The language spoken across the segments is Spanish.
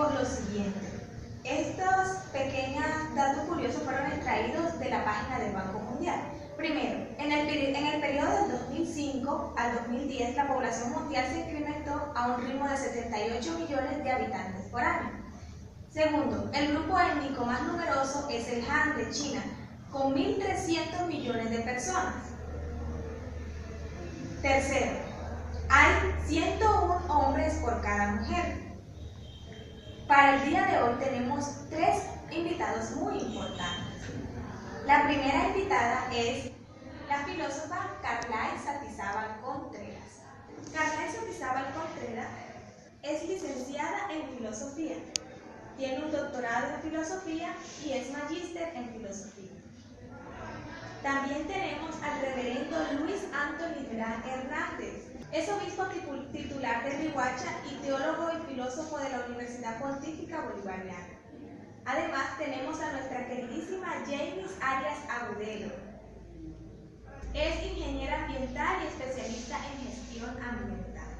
por lo siguiente. Estos pequeños datos curiosos fueron extraídos de la página del Banco Mundial. Primero, en el periodo del 2005 al 2010, la población mundial se incrementó a un ritmo de 78 millones de habitantes por año. Segundo, el grupo étnico más numeroso es el Han de China, con 1.300 millones de personas. Tercero, hay 101 hombres por cada mujer. Para el día de hoy tenemos 3 invitados muy importantes. La primera invitada es la filósofa Carlay Santizábal Contreras. Carlay Santizábal Contreras es licenciada en filosofía, tiene un doctorado en filosofía y es magíster en filosofía. También tenemos al reverendo Luis Anthony Durán Hernández. Es obispo titular de Riohacha y teólogo y filósofo de la Universidad Pontífica Bolivariana. Además, tenemos a nuestra queridísima James Arias Agudelo. Es ingeniera ambiental y especialista en gestión ambiental.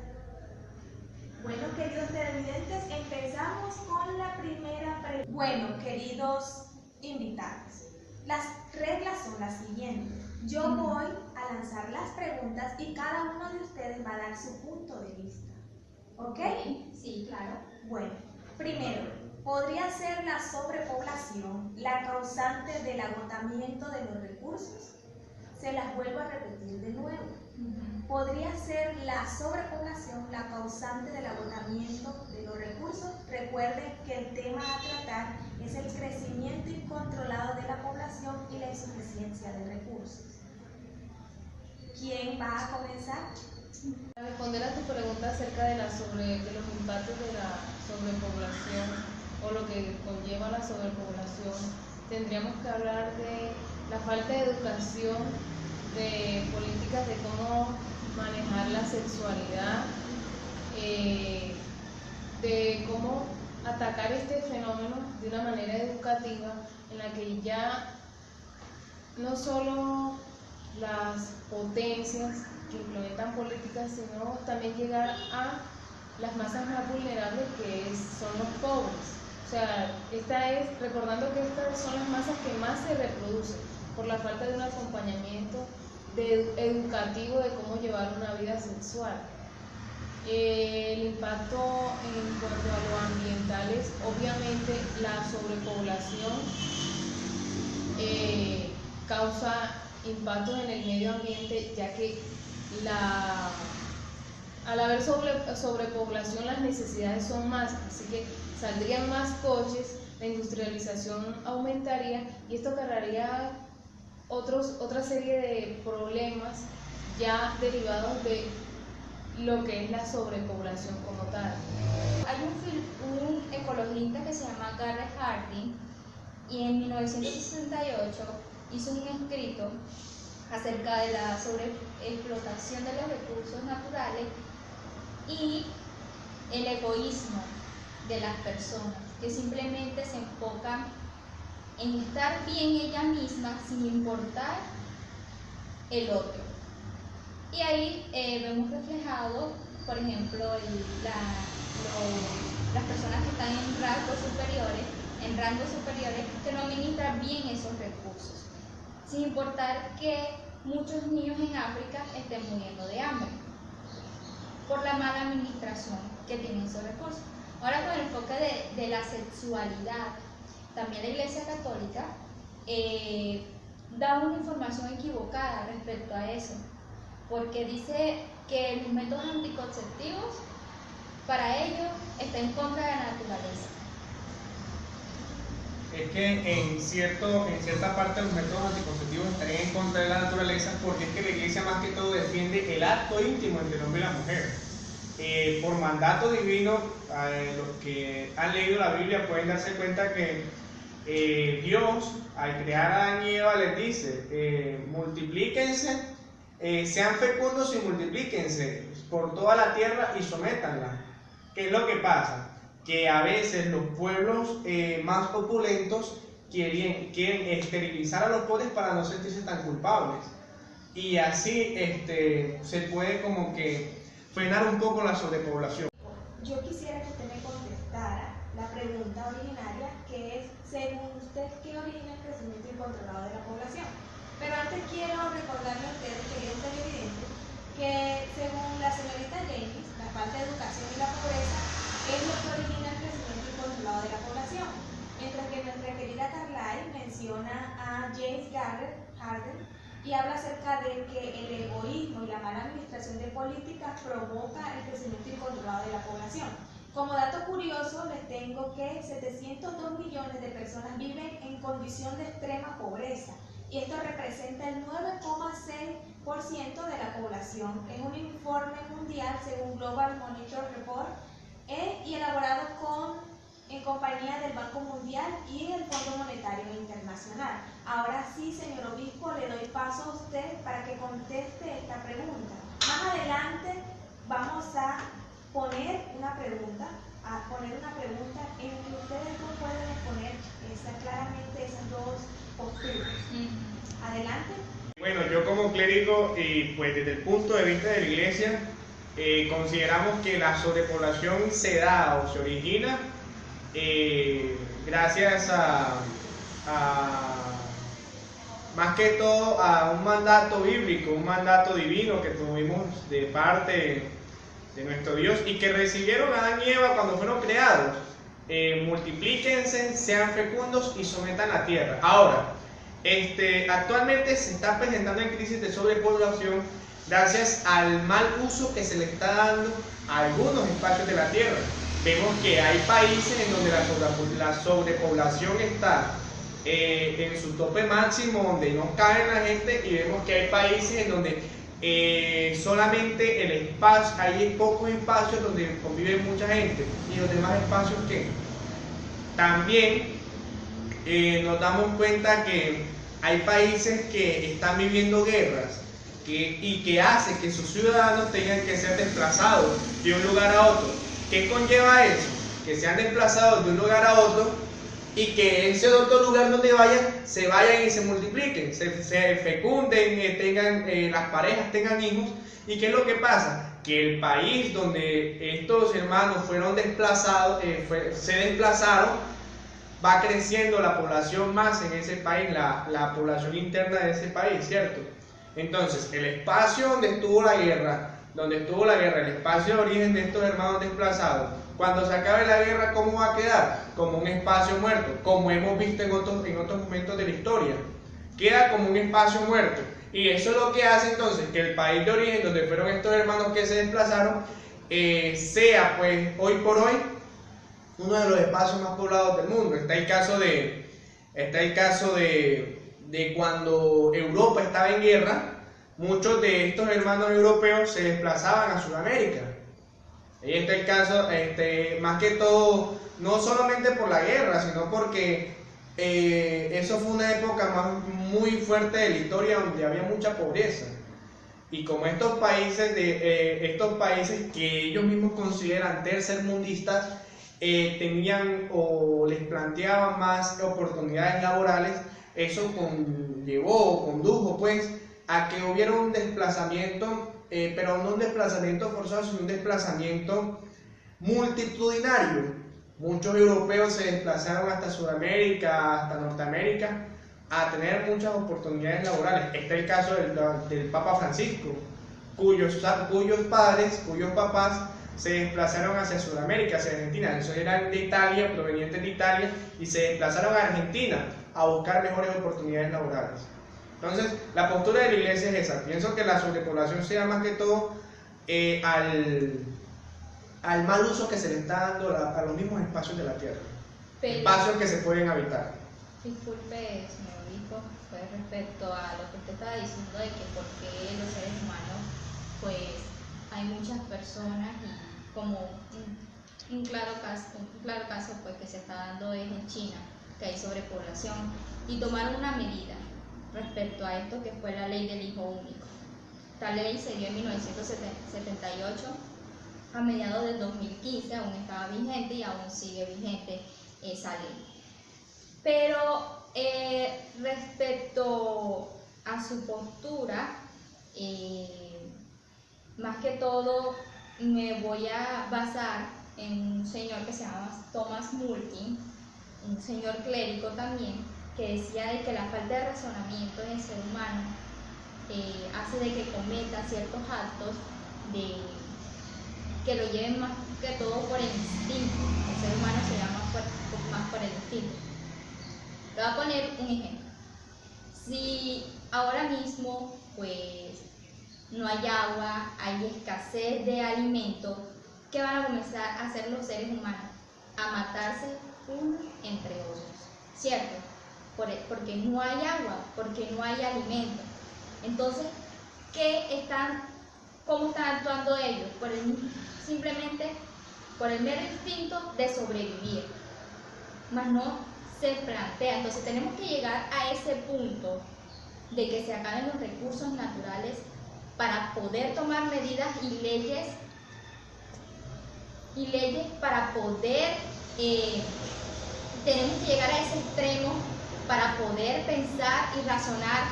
Bueno, queridos televidentes, empezamos con la primera pregunta. Bueno, queridos invitados, las reglas son las siguientes. Yo voy a lanzar las preguntas y cada uno de ustedes va a dar su punto de vista. ¿Ok? Sí, claro. Bueno, primero, ¿podría ser la sobrepoblación la causante del agotamiento de los recursos? Se las vuelvo a repetir de nuevo. ¿Podría ser la sobrepoblación la causante del agotamiento de los recursos? Recuerden que el tema a tratar es el crecimiento incontrolado de la población y la insuficiencia de recursos. ¿Quién va a comenzar? Para responder a tu pregunta acerca de los impactos de la sobrepoblación o lo que conlleva la sobrepoblación, tendríamos que hablar de la falta de educación, de políticas de cómo manejar la sexualidad, de cómo atacar este fenómeno de una manera educativa en la que ya no solo las potencias que implementan políticas, sino también llegar a las masas más vulnerables que son los pobres. O sea, recordando que estas son las masas que más se reproducen por la falta de un acompañamiento educativo de cómo llevar una vida sexual. El impacto en cuanto a lo ambiental es obviamente la sobrepoblación causa impactos en el medio ambiente, ya que al haber sobrepoblación las necesidades son más, así que saldrían más coches, la industrialización aumentaría y esto cargaría otra serie de problemas ya derivados de lo que es la sobrepoblación como tal. Hay un ecologista que se llama Garrett Hardin y en 1968 hizo un escrito acerca de la sobreexplotación de los recursos naturales y el egoísmo de las personas, que simplemente se enfocan en estar bien ella misma sin importar el otro. Y ahí vemos reflejado, por ejemplo, las personas que están en rangos superiores que no administran bien esos recursos, sin importar que muchos niños en África estén muriendo de hambre por la mala administración que tienen esos recursos. Ahora, con el enfoque de la sexualidad, también la Iglesia Católica da una información equivocada respecto a eso, porque dice que los métodos anticonceptivos para ellos está en contra de la naturaleza. Es que en cierta parte los métodos anticonceptivos estarían en contra de la naturaleza, porque es que la Iglesia más que todo defiende el acto íntimo entre el hombre y la mujer. Por mandato divino, los que han leído la Biblia pueden darse cuenta que Dios, al crear a Adán y Eva, les dice: multiplíquense, sean fecundos y multiplíquense por toda la tierra y sométanla. ¿Qué es lo que pasa? Que a veces los pueblos más opulentos quieren esterilizar a los pobres para no sentirse tan culpables, y así se puede como que frenar un poco la sobrepoblación. Yo quisiera que usted me contestara la pregunta originaria, que es, según usted, ¿qué origina el crecimiento incontrolado de la población? Pero antes quiero recordarle a ustedes, queridos televidentes, que según la señorita James, la falta de educación y la pobreza es lo que origina el crecimiento incontrolado de la población. Mientras que nuestra querida Carlyle menciona a James Harden y habla acerca de que el egoísmo y la mala administración de políticas provoca el crecimiento incontrolado de la población. Como dato curioso, les tengo que 702 millones de personas viven en condición de extrema pobreza y esto representa el 9,6% de la población. Es un informe mundial según Global Monitor Report y elaborado en compañía del Banco Mundial y el Fondo Monetario Internacional. Ahora sí, señor obispo, le doy paso a usted para que conteste esta pregunta. Más adelante vamos a poner una pregunta en que ustedes no pueden exponer claramente esas dos posturas. Adelante. Bueno, yo como clérigo y pues desde el punto de vista de la Iglesia, consideramos que la sobrepoblación se da o se origina gracias a más que todo a un mandato bíblico, un mandato divino que tuvimos de parte de nuestro Dios y que recibieron Adán y Eva cuando fueron creados. Multiplíquense, sean fecundos y sometan la tierra. Ahora, actualmente se está presentando en crisis de sobrepoblación gracias al mal uso que se le está dando a algunos espacios de la tierra. Vemos que hay países en donde la sobrepoblación está en su tope máximo, donde no cabe la gente, y vemos que hay países en donde solamente el espacio, hay pocos espacios donde convive mucha gente, y los demás espacios que también nos damos cuenta que hay países que están viviendo guerras y que hace que sus ciudadanos tengan que ser desplazados de un lugar a otro. ¿Qué conlleva eso? Que sean desplazados de un lugar a otro y que ese otro lugar donde vayan, se vayan y se multipliquen, se fecunden, las parejas tengan hijos. ¿Y qué es lo que pasa? Que el país donde estos hermanos fueron desplazados, se desplazaron, va creciendo la población más en ese país, la población interna de ese país, ¿cierto? Entonces, el espacio donde estuvo la guerra, el espacio de origen de estos hermanos desplazados, cuando se acabe la guerra, ¿cómo va a quedar? Como un espacio muerto, como hemos visto en otros momentos de la historia. Queda como un espacio muerto. Y eso es lo que hace entonces que el país de origen, donde fueron estos hermanos que se desplazaron, sea, pues, hoy por hoy, uno de los espacios más poblados del mundo. Está el caso de cuando Europa estaba en guerra. Muchos de estos hermanos europeos se desplazaban a Sudamérica. Ahí está el caso, más que todo, no solamente por la guerra, sino porque eso fue una época muy fuerte de la historia donde había mucha pobreza. Y como estos países que ellos mismos consideran tercermundistas, tenían o les planteaban más oportunidades laborales, eso condujo pues a que hubiera un desplazamiento, pero no un desplazamiento forzado, sino un desplazamiento multitudinario. Muchos europeos se desplazaron hasta Sudamérica, hasta Norteamérica, a tener muchas oportunidades laborales. Está el caso del Papa Francisco, cuyos papás se desplazaron hacia Sudamérica, hacia Argentina. Ellos eran de Italia, provenientes de Italia, y se desplazaron a Argentina a buscar mejores oportunidades laborales. Entonces, la postura de la Iglesia es esa. Pienso que la sobrepoblación se da más que todo al mal uso que se le está dando a los mismos espacios de la tierra, espacios que se pueden habitar. Disculpe, señor obispo, pues respecto a lo que usted estaba diciendo de que por qué los seres humanos, pues hay muchas personas, y como un claro caso pues que se está dando es en China, que hay sobrepoblación, y tomaron una medida respecto a esto, que fue la ley del hijo único. Esta ley se dio en 1978, a mediados del 2015 aún estaba vigente y aún sigue vigente esa ley. Pero respecto a su postura, más que todo me voy a basar en un señor que se llama Thomas Mulkin, un señor clérigo también, que decía de que la falta de razonamiento en el ser humano hace de que cometa ciertos actos que lo lleven más que todo por el instinto. El ser humano se llama más por el instinto. Te voy a poner un ejemplo. Si ahora mismo pues no hay agua, hay escasez de alimentos, ¿qué van a comenzar a hacer los seres humanos? A matarse unos entre otros, ¿cierto? Porque no hay agua, porque no hay alimento. Entonces, ¿cómo están actuando ellos? Simplemente por el mero instinto de sobrevivir. Mas no se plantea. Entonces tenemos que llegar a ese punto de que se acaben los recursos naturales para poder tomar medidas y leyes para poder, tenemos que llegar a ese extremo para poder pensar y razonar,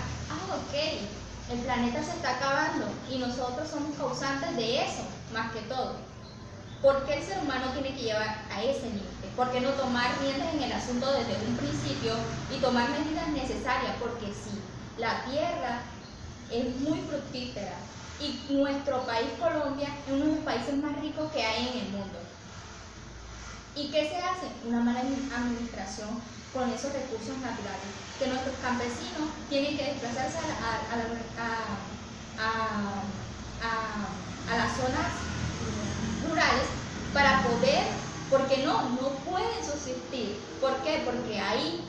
ok, el planeta se está acabando y nosotros somos causantes de eso, más que todo. ¿Por qué el ser humano tiene que llevar a ese límite? ¿Por qué no tomar riendas en el asunto desde un principio y tomar medidas necesarias? Porque sí, la tierra es muy fructífera y nuestro país, Colombia, es uno de los países más ricos que hay en el mundo. ¿Y qué se hace? Una mala administración con esos recursos naturales, que nuestros campesinos tienen que desplazarse a las zonas rurales para poder, porque no pueden subsistir. ¿Por qué? Porque hay,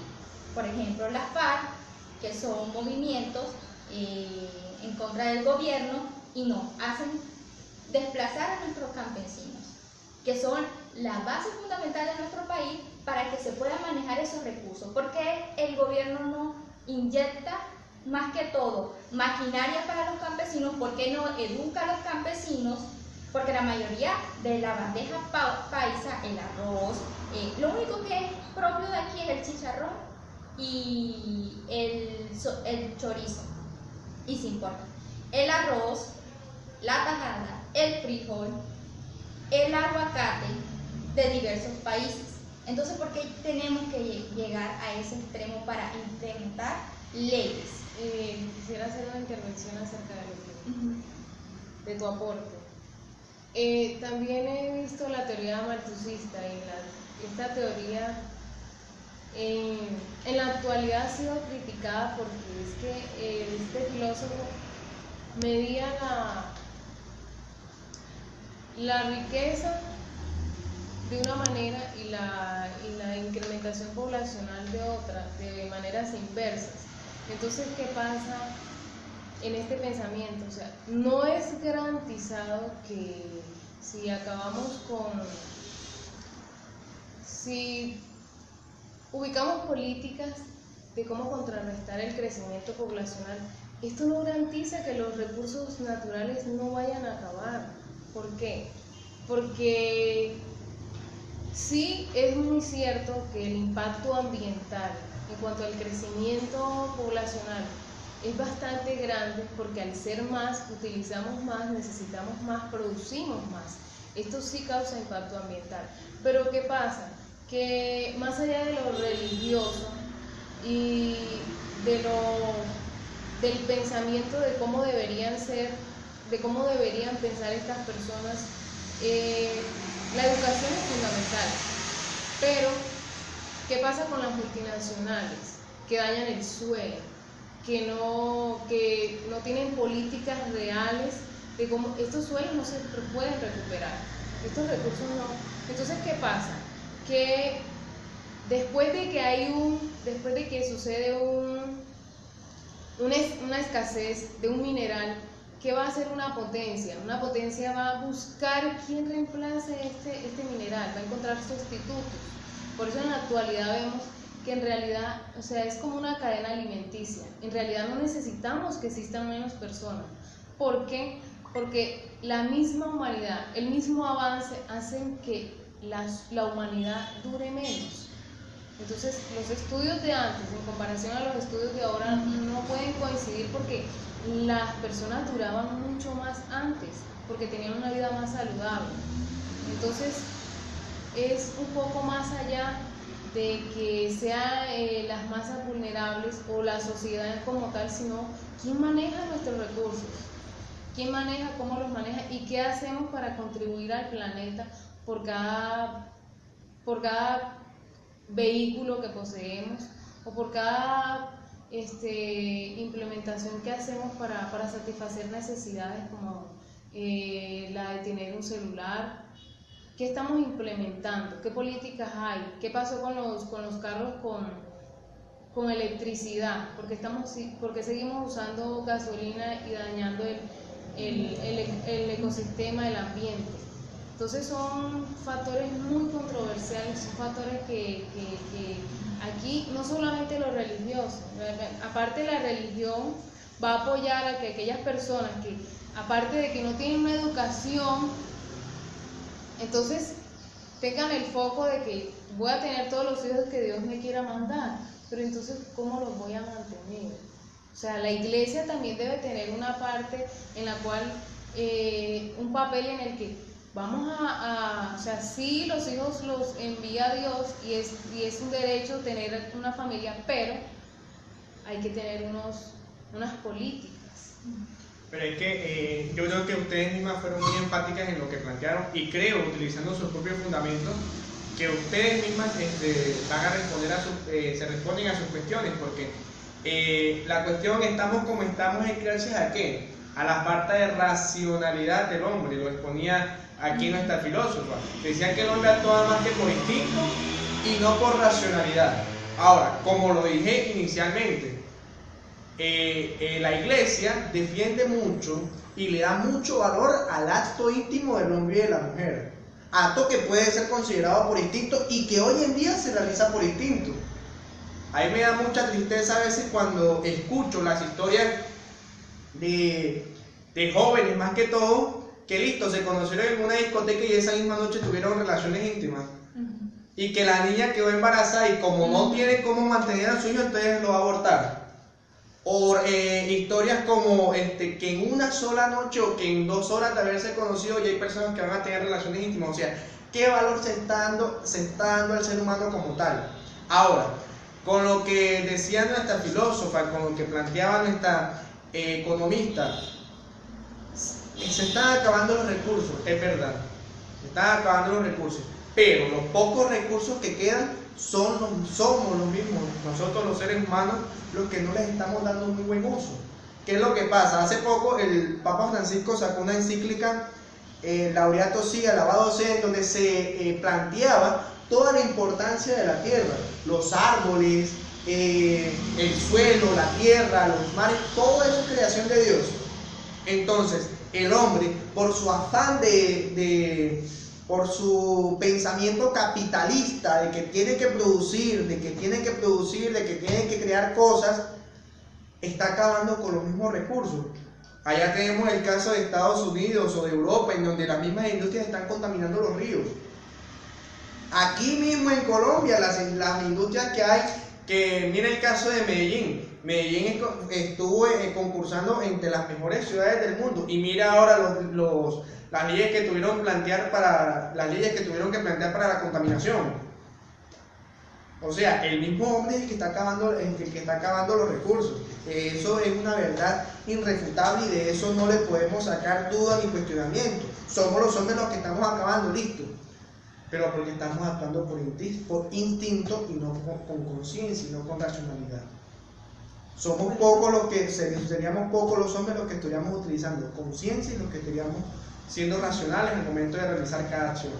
por ejemplo, las FARC, que son movimientos en contra del gobierno y no hacen desplazar a nuestros campesinos, que son la base fundamental de nuestro país para que se puedan manejar esos recursos. Porque el gobierno no inyecta más que todo maquinaria para los campesinos, porque no educa a los campesinos, porque la mayoría de la bandeja paisa, el arroz, lo único que es propio de aquí es el chicharrón y el chorizo, y se importa. El arroz, la tajada, el frijol, el aguacate de diversos países. Entonces, ¿por qué tenemos que llegar a ese extremo para implementar leyes? Quisiera hacer una intervención acerca de tu aporte. También he visto la teoría malthusista y esta teoría en la actualidad ha sido criticada porque es que este filósofo medía la riqueza de una manera y la incrementación poblacional de otra, de maneras inversas. Entonces, ¿qué pasa en este pensamiento? O sea, no es garantizado que si ubicamos políticas de cómo contrarrestar el crecimiento poblacional, esto no garantiza que los recursos naturales no vayan a acabar. ¿Por qué? Porque sí es muy cierto que el impacto ambiental en cuanto al crecimiento poblacional es bastante grande, porque al ser más, utilizamos más, necesitamos más, producimos más. Esto sí causa impacto ambiental. Pero ¿qué pasa? Que más allá de lo religioso y del pensamiento de cómo deberían ser, de cómo deberían pensar estas personas, la educación es fundamental. Pero, ¿qué pasa con las multinacionales que dañan el suelo, que no tienen políticas reales de cómo estos suelos no se pueden recuperar, estos recursos no? Entonces, ¿qué pasa? Que después de que sucede una escasez de un mineral, ¿qué va a hacer una potencia? Una potencia va a buscar quién reemplace este mineral, va a encontrar sustitutos. Por eso en la actualidad vemos que en realidad, o sea, es como una cadena alimenticia. En realidad no necesitamos que existan menos personas. ¿Por qué? Porque la misma humanidad, el mismo avance hacen que la humanidad dure menos. Entonces, los estudios de antes en comparación a los estudios de ahora no pueden coincidir, porque las personas duraban mucho más antes, porque tenían una vida más saludable. Entonces, es un poco más allá de que sean las masas vulnerables o la sociedad como tal, sino quién maneja nuestros recursos, quién maneja, cómo los maneja y qué hacemos para contribuir al planeta por cada vehículo que poseemos o por cada implementación que hacemos para satisfacer necesidades como la de tener un celular. ¿Qué estamos implementando? ¿Qué políticas hay? ¿Qué pasó con los carros con electricidad? Porque seguimos usando gasolina y dañando el ecosistema, el ambiente. Entonces son factores muy controversiales, son factores que aquí no solamente lo religioso, aparte la religión va a apoyar a que aquellas personas que, aparte de que no tienen una educación, entonces tengan el foco de que voy a tener todos los hijos que Dios me quiera mandar, pero entonces ¿cómo los voy a mantener? O sea, la iglesia también debe tener una parte en la cual, un papel en el que vamos o sea, sí, los hijos los envía Dios y es un derecho tener una familia, pero hay que tener unas políticas. Pero es que yo creo que ustedes mismas fueron muy enfáticas en lo que plantearon y creo, utilizando sus propios fundamentos, que ustedes mismas van a responder se responden a sus cuestiones, porque la cuestión estamos como estamos es gracias a ¿qué? A la falta de racionalidad del hombre, lo exponía aquí nuestra filósofa. Decía que el hombre actuaba más que por instinto y no por racionalidad. Ahora, como lo dije inicialmente, la iglesia defiende mucho y le da mucho valor al acto íntimo del hombre y de la mujer, acto que puede ser considerado por instinto y que hoy en día se realiza por instinto. A mí me da mucha tristeza a veces cuando escucho las historias de jóvenes, más que todo, que listo, se conocieron en una discoteca y esa misma noche tuvieron relaciones íntimas. Y que la niña quedó embarazada y como no tiene cómo mantener a su hijo, entonces lo va a abortar. O historias como que en una sola noche o que en 2 horas de haberse conocido ya hay personas que van a tener relaciones íntimas. O sea, ¿qué valor se está dando al ser humano como tal? Ahora, con lo que decía nuestra filósofa, con lo que planteaba nuestra economista, se están acabando los recursos, es verdad, se están acabando los recursos, pero los pocos recursos que quedan somos los mismos, nosotros los seres humanos, los que no les estamos dando un muy buen uso. ¿Qué es lo que pasa? Hace poco el Papa Francisco sacó una encíclica, Laudato Si, alabado sea, en donde se planteaba toda la importancia de la tierra, los árboles, el suelo, la tierra, los mares, todo eso es creación de Dios. Entonces, el hombre, por su afán por su pensamiento capitalista de que tiene que producir, de que tiene que crear cosas, está acabando con los mismos recursos. Allá tenemos el caso de Estados Unidos o de Europa, en donde las mismas industrias están contaminando los ríos. Aquí mismo en Colombia, las industrias que hay, que mira el caso de Medellín. Medellín estuvo concursando entre las mejores ciudades del mundo y mira ahora las leyes que tuvieron que plantear para la contaminación. O sea, el mismo hombre es el que está acabando los recursos. Eso es una verdad irrefutable y de eso no le podemos sacar duda ni cuestionamiento. Somos los hombres los que estamos acabando, listo. Pero porque estamos actuando por instinto y no con conciencia y no con racionalidad. Seríamos pocos los hombres los que estaríamos utilizando conciencia y los que estaríamos siendo racionales en el momento de realizar cada acción.